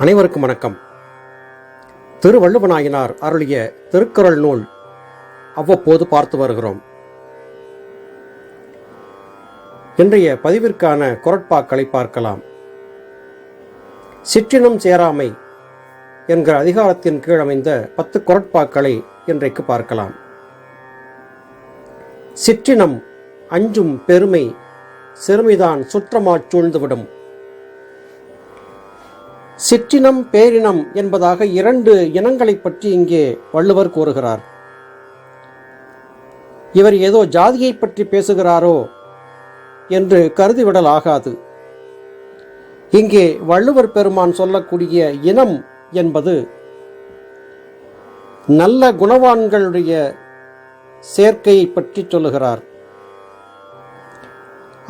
அனைவருக்கும் வணக்கம். திருவள்ளுவநாயனார் அருளிய திருக்குறள் நூல் அவ்வப்போது பார்த்து வருகிறோம். இன்றைய பதிவிற்கான குறட்பாக்களை பார்க்கலாம். சிற்றினம் சேராமை என்கிற அதிகாரத்தின் கீழ் அமைந்த 10 குறட்பாக்களை இன்றைக்கு பார்க்கலாம். சிற்றினம் அஞ்சும் பெருமை சிறுமிதான் சுற்றமாச் சூழ்ந்துவிடும். சிற்றினம் பேரினம் என்பதாக 2 இனங்களை பற்றி இங்கே வள்ளுவர் கூறுகிறார். இவர் ஏதோ ஜாதியை பற்றி பேசுகிறாரோ என்று கருதிவிடல் ஆகாது. இங்கே வள்ளுவர் பெருமான் சொல்லக்கூடிய இனம் என்பது நல்ல குணவான்களுடைய சேர்க்கையை பற்றி சொல்லுகிறார்.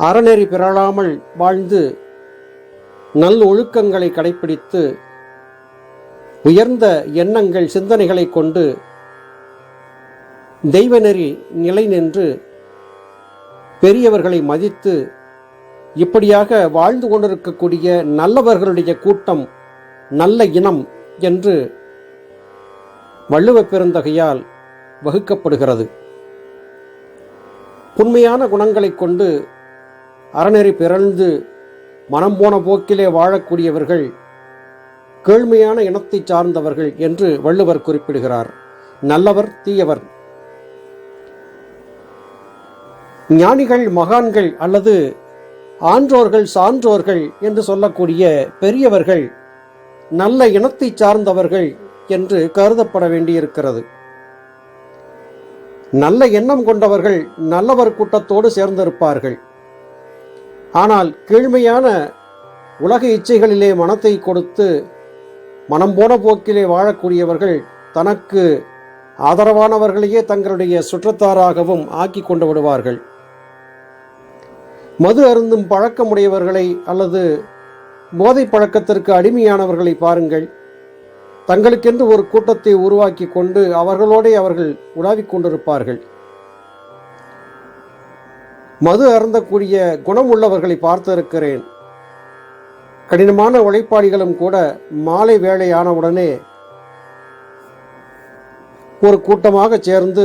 அறநெறி பிறழாமல் வாழ்ந்து நல் ஒழுக்கங்களை கடைப்பிடித்து உயர்ந்த எண்ணங்கள் சிந்தனைகளை கொண்டு தெய்வநெறி நிலை நின்று பெரியவர்களை மதித்து இப்படியாக வாழ்ந்து கொண்டிருக்கக்கூடிய நல்லவர்களுடைய கூட்டம் நல்ல இனம் என்று வள்ளுவ பெருந்தகையால் வகுக்கப்படுகிறது. புன்மையான குணங்களை கொண்டு அறநெறி பிறழ்ந்து மனம் போன போக்கிலே வாழக்கூடியவர்கள் கேழ்மையான இனத்தை சார்ந்தவர்கள் என்று வள்ளுவர் குறிப்பிடுகிறார். நல்லவர் தீயவர். ஞானிகள் மகான்கள் அல்லது ஆன்றோர்கள் சான்றோர்கள் என்று சொல்லக்கூடிய பெரியவர்கள் நல்ல இனத்தை சார்ந்தவர்கள் என்று கருதப்பட வேண்டியிருக்கிறது. நல்ல எண்ணம் கொண்டவர்கள் நல்லவர் கூட்டத்தோடு சேர்ந்திருப்பார்கள். ஆனால் கீழ்மையான உலக இச்சைகளிலே மனத்தை கொடுத்து மனம் போன போக்கிலே வாழக்கூடியவர்கள் தனக்கு ஆதரவானவர்களையே தங்களுடைய சுற்றத்தாராகவும் ஆக்கி கொண்டு விடுவார்கள். மது அருந்தும் பழக்கமுடையவர்களை அல்லது போதை பழக்கத்திற்கு அடிமையானவர்களை பாருங்கள். தங்களுக்கென்று ஒரு கூட்டத்தை உருவாக்கி கொண்டு அவர்களோடே அவர்கள் உலாவிக் கொண்டிருப்பார்கள். மது அருந்தக்கூடிய குணம் உள்ளவர்களை பார்த்திருக்கிறேன். கடினமான உழைப்பாளிகளும் கூட மாலை வேளையானவுடனே ஒரு கூட்டமாக சேர்ந்து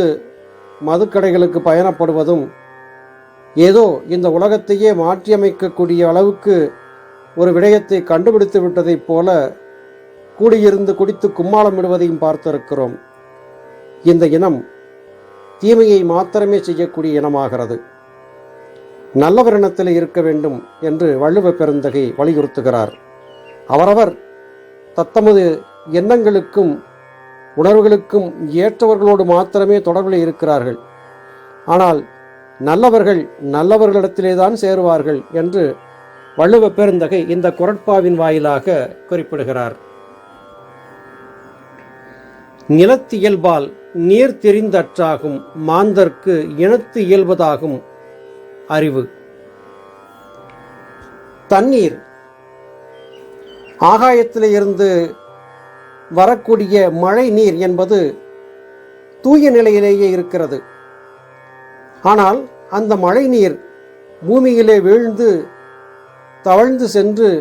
மதுக்கடைகளுக்கு பயணப்படுவதும் ஏதோ இந்த உலகத்தையே மாற்றியமைக்கக்கூடிய அளவுக்கு ஒரு விடயத்தை கண்டுபிடித்து விட்டதைப் போல கூடியிருந்து குடித்து கும்மாளம் விடுவதையும் பார்த்திருக்கிறோம். இந்த இனம் தீமையை மாத்திரமே செய்யக்கூடிய இனமாகிறது. நல்லவரினத்தில் இருக்க வேண்டும் என்று வள்ளுவ பெருந்தகை வலியுறுத்துகிறார். அவரவர் தத்தமது எண்ணங்களுக்கும் உணர்வுகளுக்கும் ஏற்றவர்களோடு மாத்திரமே தொடர்பில் இருக்கிறார்கள். ஆனால் நல்லவர்கள் நல்லவர்களிடத்திலேதான் சேருவார்கள் என்று வள்ளுவ பெருந்தகை இந்த குறட்பாவின் வாயிலாக குறிப்பிடுகிறார். நிலத்து இயல்பால் நீர் தெரிந்தற்றாகும் மாந்தர்க்கு இனத்து இயல்பதாகும் அறிவு. தண்ணீர் ஆகாயத்திலே இருந்து வரக்கூடிய மழை நீர் என்பது தூய நிலையிலேயே இருக்கிறது. ஆனால் அந்த மழை நீர் பூமியிலே வீழ்ந்து தவழ்ந்து சென்று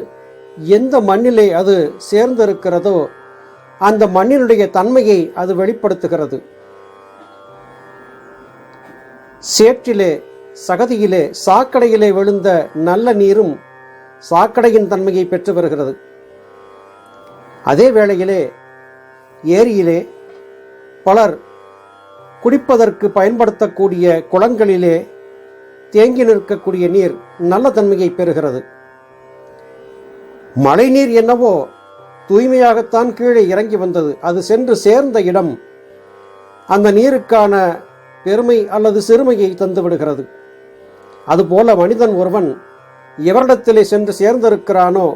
எந்த மண்ணிலே அது சேர்ந்திருக்கிறதோ அந்த மண்ணினுடைய தன்மையை அது வெளிப்படுத்துகிறது. சேற்றிலே சகதியிலே சாக்கடையிலே விழுந்த நல்ல நீரும் சாக்கடையின் தன்மையை பெற்று வருகிறது. அதே வேளையிலே ஏரியிலே பலர் குடிப்பதற்கு பயன்படுத்தக்கூடிய குளங்களிலே தேங்கி நிற்கக்கூடிய நீர் நல்ல தன்மையை பெறுகிறது. மழை நீர் என்னவோ தூய்மையாகத்தான் கீழே இறங்கி வந்தது. அது சென்று சேர்ந்த இடம் அந்த நீருக்கான பெருமை அல்லது சிறுமையை தந்து விடுகிறது. அதுபோல மனிதன் ஒருவன் எவரிடத்திலே சென்று சேர்ந்திருக்கிறானோ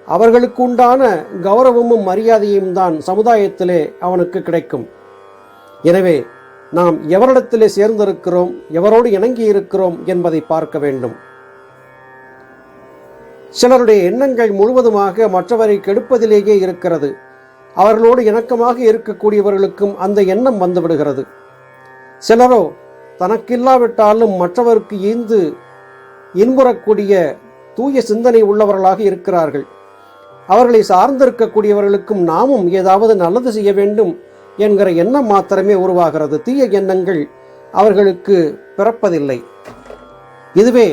அவர்களுக்கு உண்டான கௌரவமும் மரியாதையும் தான் சமுதாயத்திலே அவனுக்கு கிடைக்கும். எனவே நாம் எவரிடத்திலே சேர்ந்திருக்கிறோம், எவரோடு இணங்கி இருக்கிறோம் என்பதை பார்க்க வேண்டும். சிலருடைய எண்ணங்கள் முழுவதுமாக மற்றவரை கெடுப்பதிலேயே இருக்கிறது. அவர்களோடு இணக்கமாக இருக்கக்கூடியவர்களுக்கும் அந்த எண்ணம் வந்துவிடுகிறது. சிலரோ தனக்கில்லாவிட்டாலும் மற்றவருக்கு ஈந்து இன்புறக்கூடிய தூய சிந்தனை உள்ளவர்களாக இருக்கிறார்கள். அவர்களை சார்ந்திருக்கக்கூடியவர்களுக்கும் நாமும் ஏதாவது நல்லது செய்ய வேண்டும் என்கிற எண்ணம் மாத்திரமே உருவாகிறது. தீய எண்ணங்கள் அவர்களுக்கு பிறப்பதில்லை. இதுவே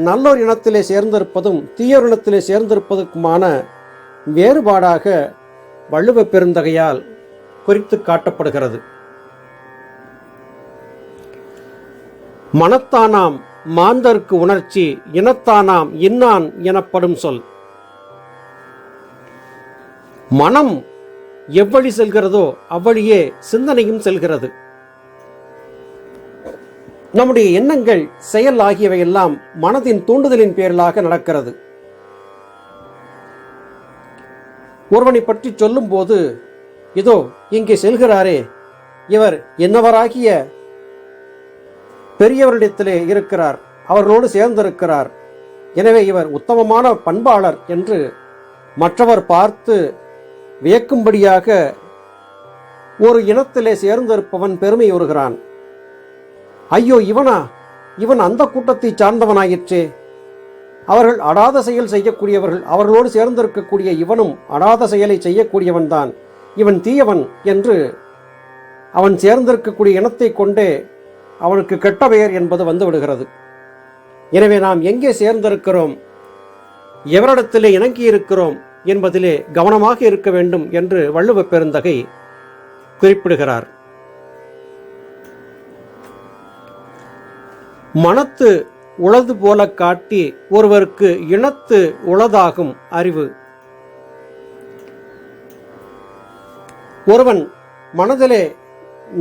நல்லோர் இனத்திலே சேர்ந்திருப்பதும் தீயோர் இனத்திலே சேர்ந்திருப்பதற்குமான வேறுபாடாக வள்ளுவ பெருந்தகையால் குறித்து காட்டப்படுகிறது. மனத்தானாம் மாந்தர்க்கு உணர்ச்சி இனத்தானாம் இன்னான் எனப்படும் சொல். மனம் எவ்வழி செல்கிறதோ அவ்வழியே சிந்தனையும் செல்கிறது. நம்முடைய எண்ணங்கள், செயல் ஆகியவையெல்லாம் மனதின் தூண்டுதலின் பேரிலாக நடக்கிறது. ஒருவனை பற்றி சொல்லும் போது, இதோ இங்கே செல்கிறாரே, இவர் என்னவராகிய பெரியவரிடத்திலே இருக்கிறார், அவர்களோடு சேர்ந்திருக்கிறார், எனவே இவர் உத்தமமான பண்பாளர் என்று மற்றவர் பார்த்து வியக்கும்படியாக ஒரு இனத்திலே சேர்ந்திருப்பவன் பெருமை உறுகிறான். ஐயோ இவனா, இவன் அந்த கூட்டத்தை சார்ந்தவனாயிற்றே, அவர்கள் அடாத செயல் செய்யக்கூடியவர்கள், அவர்களோடு சேர்ந்திருக்கக்கூடிய இவனும் அடாத செயலை செய்யக்கூடியவன் தான், இவன் தீயவன் என்று அவன் சேர்ந்திருக்கக்கூடிய இனத்தை கொண்டே அவனுக்கு கெட்ட பெயர் என்பது வந்து விடுகிறது. எனவே நாம் எங்கே சேர்ந்திருக்கிறோம், எவரிடத்திலே இணங்கி இருக்கிறோம் என்பதிலே கவனமாக இருக்க வேண்டும் என்று வள்ளுவ பெருந்தகை குறிப்பிடுகிறார். மனத்து உளது போல காட்டி ஒருவருக்கு இனத்து உளதாகும் அறிவு. ஒருவன் மனதிலே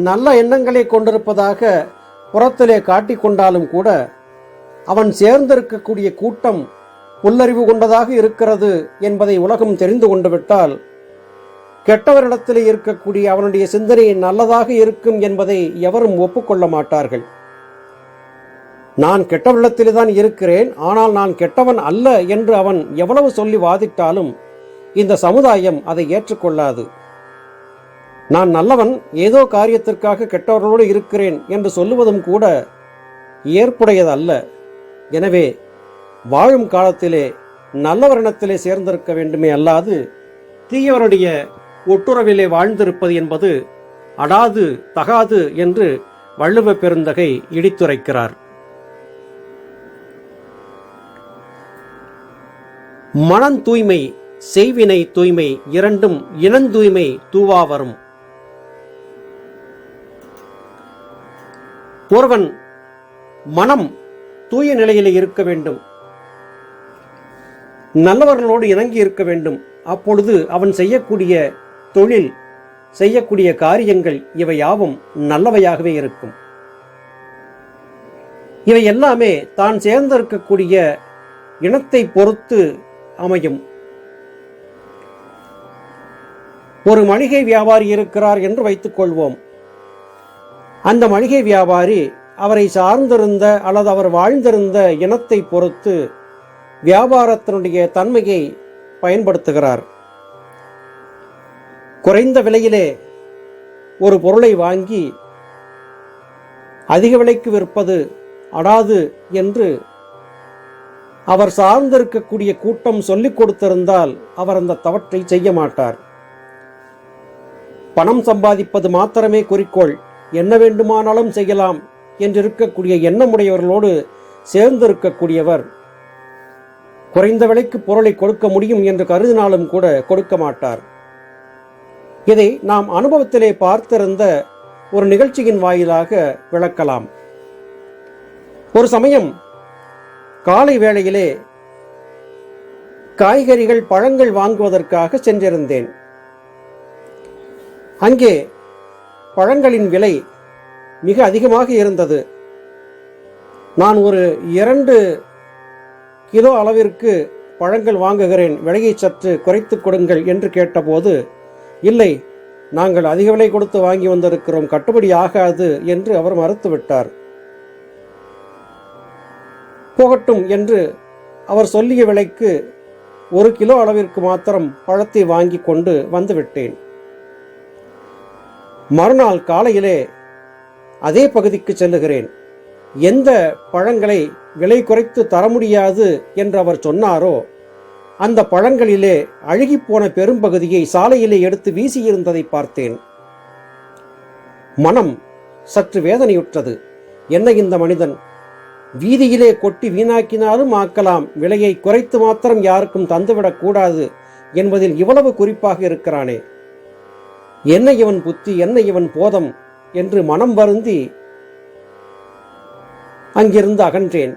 நல்ல எண்ணங்களை கொண்டிருப்பதாக புறத்திலே காட்டிக்கொண்டாலும் கூட அவன் சேர்ந்திருக்கக்கூடிய கூட்டம் புல்லறிவு கொண்டதாக இருக்கிறது என்பதை உலகம் தெரிந்து கொண்டு விட்டால் கெட்டவரிடத்திலே இருக்கக்கூடிய அவனுடைய சிந்தனை நல்லதாக இருக்கும் என்பதை எவரும் ஒப்புக்கொள்ள மாட்டார்கள். நான் கெட்டவரிடத்திலே தான் இருக்கிறேன், ஆனால் நான் கெட்டவன் அல்ல என்று அவன் எவ்வளவு சொல்லி வாதிட்டாலும் இந்த சமுதாயம் அதை ஏற்றுக்கொள்ளாது. நான் நல்லவன், ஏதோ காரியத்திற்காக கெட்டவர்களோடு இருக்கிறேன் என்று சொல்லுவதும் கூட ஏற்புடையதல்ல. எனவே வாழும் காலத்திலே நல்லவரிடத்திலே சேர்ந்திருக்க வேண்டுமே அல்லாது தீயவருடைய ஒட்டுறவிலே வாழ்ந்திருப்பது என்பது அடாது தகாது என்று வள்ளுவ பெருந்தகை இடித்துரைக்கிறார். மனந் தூய்மை செய்வினை தூய்மை இரண்டும் இனந்தூய்மை தூவா வரும். ஒருவன் மனம் தூய நிலையிலே இருக்க வேண்டும், நல்லவர்களோடு இணங்கி இருக்க வேண்டும். அப்பொழுது அவன் செய்யக்கூடிய தொழில், செய்யக்கூடிய காரியங்கள் இவை யாவும் நல்லவையாகவே இருக்கும். இவை எல்லாமே தான் சேர்ந்திருக்கக்கூடிய இனத்தை பொறுத்து அமையும். ஒரு மளிகை வியாபாரி இருக்கிறார் என்று வைத்துக் கொள்வோம். அந்த மளிகை வியாபாரி அவரை சார்ந்திருந்த அல்லது அவர் வாழ்ந்திருந்த இனத்தை பொறுத்து வியாபாரத்தினுடைய தன்மையை பயன்படுத்துகிறார். குறைந்த விலையிலே ஒரு பொருளை வாங்கி அதிக விலைக்கு விற்பது அடாது என்று அவர் சார்ந்திருக்கக்கூடிய கூட்டம் சொல்லிக் கொடுத்திருந்தால் அவர் அந்த தவற்றை செய்ய மாட்டார். பணம் சம்பாதிப்பது மாத்திரமே குறிக்கோள், என்ன வேண்டுமானாலும் செய்யலாம் என்றிருக்கக்கூடிய எண்ணமுடையவர்களோடு சேர்ந்திருக்கக்கூடியவர் குறைந்த விலைக்கு பொருளை கொடுக்க முடியும் என்று கருதினாலும் கூட கொடுக்க மாட்டார். இதை நாம் அனுபவத்திலே பார்த்திருந்த ஒரு நிகழ்ச்சியின் வாயிலாக விளக்கலாம். ஒரு சமயம் காலை வேளையிலே காய்கறிகள், பழங்கள் வாங்குவதற்காக சென்றிருந்தேன். அங்கே பழங்களின் விலை மிக அதிகமாக இருந்தது. நான் ஒரு 2 கிலோ அளவிற்கு பழங்கள் வாங்குகிறேன், விலையை சற்று குறைத்து கொடுங்கள் என்று கேட்டபோது, இல்லை, நாங்கள் அதிக விலை கொடுத்து வாங்கி வந்திருக்கிறோம், கட்டுப்படி ஆகாது என்று அவர் மறுத்துவிட்டார். போகட்டும் என்று அவர் சொல்லிய விலைக்கு 1 கிலோ அளவிற்கு மாத்திரம் பழத்தை வாங்கி கொண்டு வந்துவிட்டேன். மறுநாள் காலையிலே அதே பகுதிக்கு செல்லுகிறேன். எந்த பழங்களை விலை குறைத்து தர முடியாது என்று அவர் சொன்னாரோ அந்த பழங்களிலே அழுகிப்போன பெரும்பகுதியை சாலையிலே எடுத்து வீசியிருந்ததை பார்த்தேன். மனம் சற்று வேதனையுற்றது. என்ன இந்த மனிதன் வீதியிலே கொட்டி வீணாக்கினாலும் ஆக்கலாம், விலையை குறைத்து மாத்திரம் யாருக்கும் தந்துவிடக் கூடாது என்பதில் இவ்வளவு குறிப்பாக இருக்கிறானே, என்ன இவன் புத்தி, என்ன இவன் போதம் என்று மனம் வருந்தி அங்கிருந்து அகன்றேன்.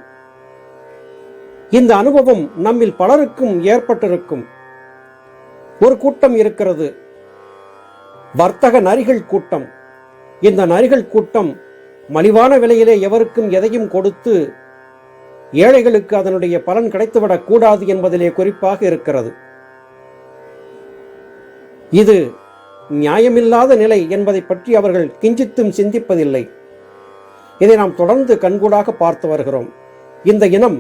இந்த அனுபவம் நம்மில் பலருக்கும் ஏற்பட்டிருக்கும். ஒரு கூட்டம் இருக்கிறது, வர்த்தக நரிகள் கூட்டம். இந்த நரிகள் கூட்டம் மலிவான விலையிலே எவருக்கும் எதையும் கொடுத்து ஏழைகளுக்கு அதனுடைய பலன் கிடைத்துவிடக் கூடாது என்பதிலே குறிப்பாக இருக்கிறது. இது நியாயமில்லாத நிலை என்பதை பற்றி அவர்கள் கிஞ்சித்தும் சிந்திப்பதில்லை. இதை நாம் தொடர்ந்து கண்கூடாக பார்த்து வருகிறோம். இந்த இனம்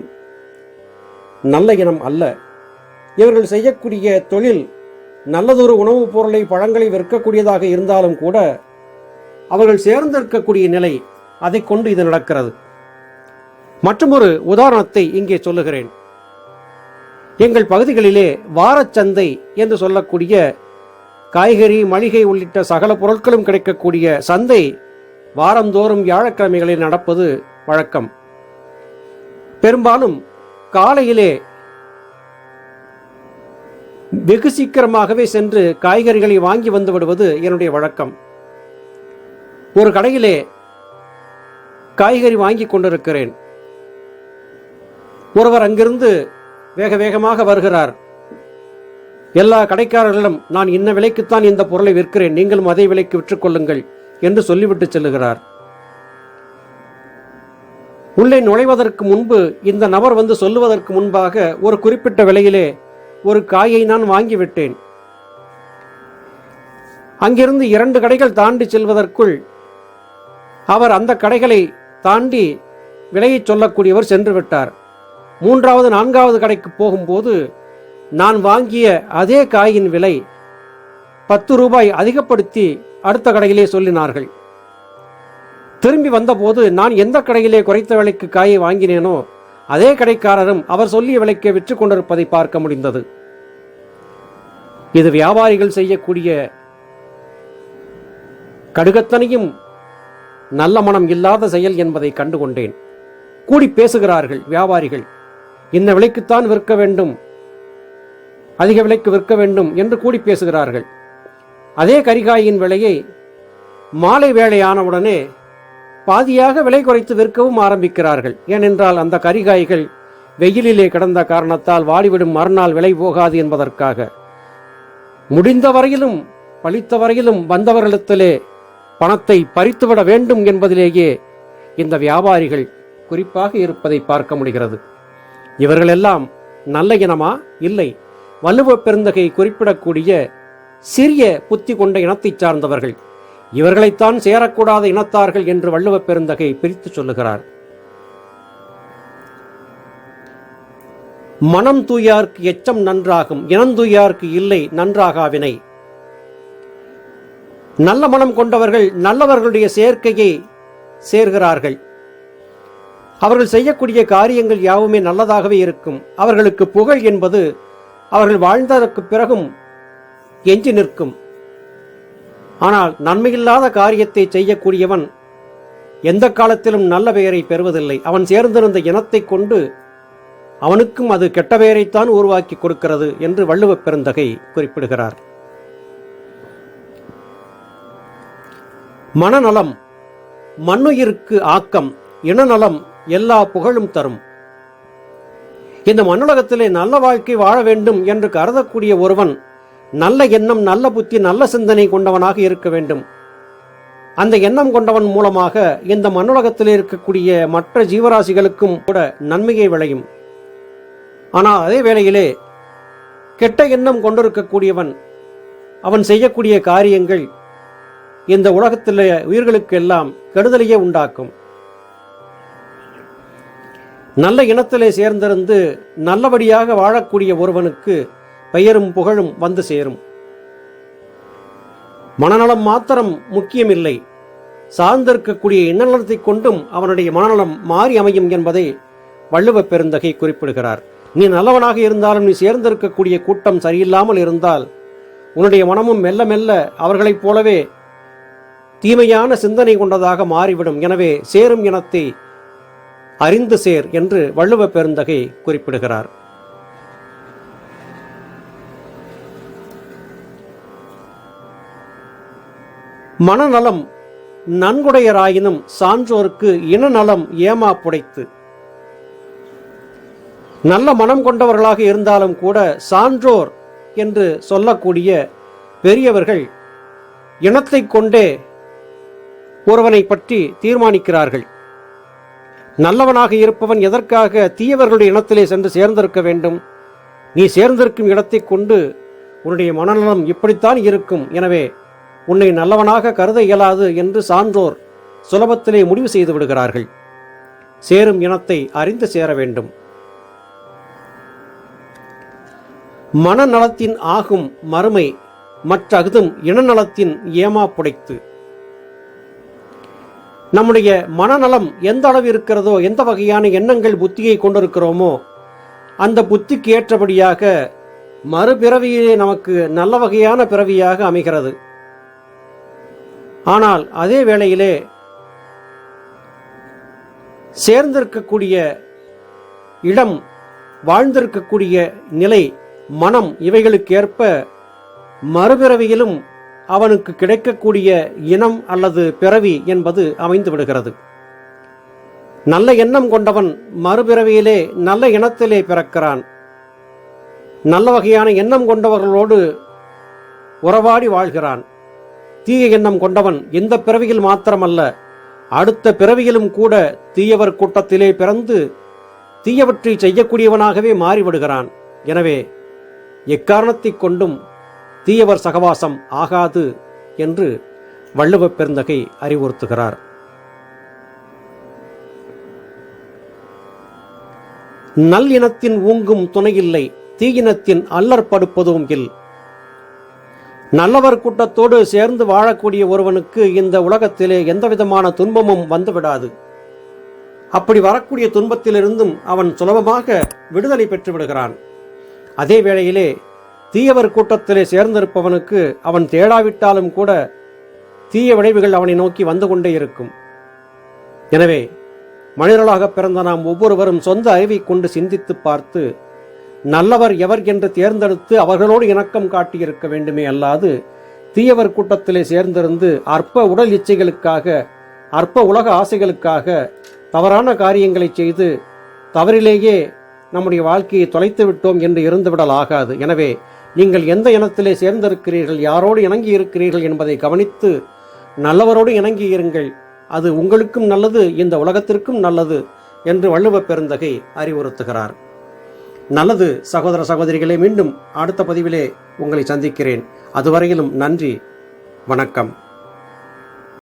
நல்ல இனம் அல்ல. இவர்கள் செய்யக்கூடிய தொழில் நல்லதொரு உணவுப் பொருளை, பழங்களை விற்கக்கூடியதாக இருந்தாலும் கூட அவர்கள் சேர்ந்திருக்கக்கூடிய நிலை, அதை கொண்டு இது நடக்கிறது. மற்றொரு உதாரணத்தை இங்கே சொல்லுகிறேன். எங்கள் பகுதிகளிலே வாரச்சந்தை என்று சொல்லக்கூடிய காய்கறி, மளிகை உள்ளிட்ட சகல பொருட்களும் கிடைக்கக்கூடிய சந்தை வாரந்தோறும் வியாழக்கிழமைகளில் நடப்பது வழக்கம். பெரும்பாலும் காலையிலே வெகு சீக்கிரமாகவே சென்று காய்கறிகளை வாங்கி வந்து விடுவது என்னுடைய வழக்கம். ஒரு கடையிலே காய்கறி வாங்கி கொண்டிருக்கிறேன். ஒருவர் அங்கிருந்து வேக வேகமாக வருகிறார். எல்லா கடைக்காரர்களிடம் நான் இன்ன விலைக்குத்தான் இந்த பொருளை விற்கிறேன், நீங்களும் அதே விலைக்கு விற்றுக்கொள்ளுங்கள் என்று சொல்லிவிட்டு செல்லுகிறார். உள்ளே நுழைவதற்கு முன்பு இந்த நபர் வந்து சொல்லுவதற்கு முன்பாக ஒரு குறிப்பிட்ட விலையிலே ஒரு காயை நான் வாங்கிவிட்டேன். அங்கிருந்து 2 கடைகள் தாண்டி செல்வதற்குள் அவர் அந்த கடைகளை தாண்டி விலையை சொல்லக்கூடியவர் சென்று விட்டார். 3வது 4வது கடைக்கு போகும்போது நான் வாங்கிய அதே காயின் விலை 10 ரூபாய் அதிகப்படுத்தி அடுத்த கடையிலே சொல்லினார்கள். திரும்பி வந்தபோது நான் எந்த கடையிலே குறைத்த விலைக்கு காயை வாங்கினேனோ அதே கடைக்காரரும் அவர் சொல்லிய விலைக்கு விற்று கொண்டிருப்பதை பார்க்க முடிந்தது. இது வியாபாரிகள் செய்யக்கூடிய கடுகத்தனையும் நல்ல மனம் இல்லாத செயல் என்பதை கண்டுகொண்டேன். கூடி பேசுகிறார்கள் வியாபாரிகள். இந்த விலைக்குத்தான் விற்க வேண்டும், அதிக விலைக்கு விற்க வேண்டும் என்று கூடி பேசுகிறார்கள். அதே கரிகாயின் விலையை மாலை வேளையானவுடனே பாதியாக விலை குறைத்து விற்கவும் ஆரம்பிக்கிறார்கள். ஏனென்றால் அந்த கரிகாய்கள் வெயிலிலே கிடந்த காரணத்தால் வாடிவிடும், மறுநாள் விலை போகாது என்பதற்காக. முடிந்த வரையிலும் பழித்த வரையிலும் வந்தவர்களிடத்திலே பணத்தை பறித்துவிட வேண்டும் என்பதிலேயே இந்த வியாபாரிகள் குறிப்பாக இருப்பதை பார்க்க முடிகிறது. இவர்களெல்லாம் நல்ல இனமா? இல்லை. வள்ளுவ பெருந்தகை குறிப்பிடக்கூடிய சிறிய புத்தி கொண்ட இனத்தைச் சார்ந்தவர்கள். இவர்களைத்தான் சேரக்கூடாத இனத்தார்கள் என்று வள்ளுவ பெருந்தகை பிரித்து சொல்லுகிறார். மனம் தூயார்க்கு எச்சம் நன்றாகும், இனந்தூயார்க்கு இல்லை நன்றாகாவினை. நல்ல மனம் கொண்டவர்கள் நல்லவர்களுடைய சேர்க்கையை சேர்கிறார்கள். அவர்கள் செய்யக்கூடிய காரியங்கள் யாவுமே நல்லதாகவே இருக்கும். அவர்களுக்கு புகழ் என்பது அவர்கள் வாழ்ந்ததற்கு பிறகும் எஞ்சி நிற்கும். ஆனால் நன்மையில்லாத காரியத்தை செய்யக்கூடியவன் எந்த காலத்திலும் நல்ல பெயரை பெறுவதில்லை. அவன் சேர்ந்திருந்த இனத்தை கொண்டு அவனுக்கும் அது கெட்ட பெயரைத்தான் உருவாக்கி கொடுக்கிறது என்று வள்ளுவ பெருந்தகை குறிப்பிடுகிறார். மனநலம் மண்ணுயிருக்கு ஆக்கம், இனநலம் எல்லா புகழும் தரும். இந்த மண்ணுலகத்திலே நல்ல வாழ்க்கை வாழ வேண்டும் என்று கருதக்கூடிய ஒருவன் நல்ல எண்ணம், நல்ல புத்தி, நல்ல சிந்தனை கொண்டவனாக இருக்க வேண்டும். அந்த எண்ணம் கொண்டவன் மூலமாக இந்த மண்ணுலகத்தில் இருக்கக்கூடிய மற்ற ஜீவராசிகளுக்கும் கூட நன்மையை விளையும். ஆனால் அதே வேளையிலே கெட்ட எண்ணம் கொண்டிருக்கக்கூடியவன், அவன் செய்யக்கூடிய காரியங்கள் இந்த உலகத்தில் உயிர்களுக்கு எல்லாம் கெடுதலையே உண்டாக்கும். நல்ல இனத்திலே சேர்ந்திருந்து நல்லபடியாக வாழக்கூடிய ஒருவனுக்கு பெயரும் புகழும் வந்து சேரும். மனநலம் மாத்திரம் முக்கியமில்லை, சார்ந்திருக்கக்கூடிய இனநலத்தை கொண்டும் அவனுடைய மனநலம் மாறி அமையும் என்பதை வள்ளுவ பெருந்தகை குறிப்பிடுகிறார். நீ நல்லவனாக இருந்தாலும் நீ சேர்ந்திருக்கக்கூடிய கூட்டம் சரியில்லாமல் இருந்தால் உன்னுடைய மனமும் மெல்ல மெல்ல அவர்களைப் போலவே தீமையான சிந்தனை கொண்டதாக மாறிவிடும். எனவே சேரும் இனத்தை அறிந்து சேர் என்று வள்ளுவ பெருந்தகை குறிப்பிடுகிறார். மனநலம் நன்கொடையராயினும் சான்றோர்க்கு இனநலம் ஏமா புடைத்து. நல்ல மனம் கொண்டவர்களாக இருந்தாலும் கூட சான்றோர் என்று சொல்லக்கூடிய பெரியவர்கள் இனத்தை கொண்டே ஒருவனை பற்றி தீர்மானிக்கிறார்கள். நல்லவனாக இருப்பவன் எதற்காக தீயவர்களுடைய இனத்திலே சென்று சேர்ந்திருக்க வேண்டும்? நீ சேர்ந்திருக்கும் இடத்தை கொண்டு உன்னுடைய மனநலம் இப்படித்தான் இருக்கும், எனவே உன்னை நல்லவனாக கருத இயலாது என்று சான்றோர் சுலபத்திலே முடிவு செய்து விடுகிறார்கள். சேரும் இனத்தை அறிந்து சேர வேண்டும். மனநலத்தின் ஆகும் மறுமை மற்றகுதும் இனநலத்தின் ஏமா புடைத்து. நம்முடைய மனநலம் எந்த அளவு இருக்கிறதோ, எந்த வகையான எண்ணங்கள் புத்தியை கொண்டிருக்கிறோமோ அந்த புத்திக்கு ஏற்றபடியாக மறுபிறவியிலே நமக்கு நல்ல வகையான பிறவியாக அமைகிறது. ஆனால் அதே வேளையிலே சேர்ந்திருக்கக்கூடிய இடம், வாழ்ந்திருக்கக்கூடிய நிலை, மனம் இவைகளுக்கு ஏற்ப மறுபிறவியிலும் அவனுக்கு கிடைக்கக்கூடிய இனம் அல்லது பிறவி என்பது அமைந்து விடுகிறது. நல்ல எண்ணம் கொண்டவன் மறுபிறவியிலே நல்ல இனத்திலே பிறக்கிறான். நல்ல வகையான எண்ணம் கொண்டவர்களோடு உறவாடி வாழ்கிறான். தீய எண்ணம் கொண்டவன் இந்த பிறவியில் மாத்திரமல்ல, அடுத்த பிறவியிலும் கூட தீயவர் கூட்டத்திலே பிறந்து தீயவற்றை செய்யக்கூடியவனாகவே மாறிவிடுகிறான். எனவே எக்காரணத்தை கொண்டும் தீயவர் சகவாசம் ஆகாது என்று வள்ளுவ பெருந்தகை அறிவுறுத்துகிறார். நல் இனத்தின் ஊங்கும் துணையில்லை, தீயினத்தின் அல்லற்படுப்பதும் இல். நல்லவர் கூட்டத்தோடு சேர்ந்து வாழக்கூடிய ஒருவனுக்கு இந்த உலகத்திலே எந்தவிதமான துன்பமும் வந்துவிடாது. அப்படி வரக்கூடிய துன்பத்திலிருந்தும் அவன் சுலபமாக விடுதலை பெற்று விடுகிறான். அதே வேளையிலே தீயவர் கூட்டத்திலே சேர்ந்திருப்பவனுக்கு அவன் தேடாவிட்டாலும் கூட தீய விளைவுகள் அவனை நோக்கி வந்து கொண்டே இருக்கும். எனவே மனிதர்களாக பிறந்த நாம் ஒவ்வொருவரும் சொந்த அறிவை கொண்டு சிந்தித்து பார்த்து நல்லவர் எவர் என்று தேர்ந்தெடுத்து அவர்களோடு இணக்கம் காட்டியிருக்க வேண்டுமே அல்லாது தீயவர் கூட்டத்திலே சேர்ந்திருந்து அற்ப உடல் இச்சைகளுக்காக, அற்ப உலக ஆசைகளுக்காக தவறான காரியங்களை செய்து தவறிலேயே நம்முடைய வாழ்க்கையை தொலைத்து விட்டோம் என்று இருந்துவிடல் ஆகாது. எனவே நீங்கள் எந்த இனத்திலே சேர்ந்திருக்கிறீர்கள், யாரோடு இணங்கி இருக்கிறீர்கள் என்பதை கவனித்து நல்லவரோடு இணங்கி இருங்கள். அது உங்களுக்கும் நல்லது, இந்த உலகத்திற்கும் நல்லது என்று வள்ளுவ பெருந்தகை அறிவுறுத்துகிறார். நல்லது சகோதர சகோதரிகளே, மீண்டும் அடுத்த பதிவிலே உங்களை சந்திக்கிறேன். அதுவரையிலும் நன்றி, வணக்கம்.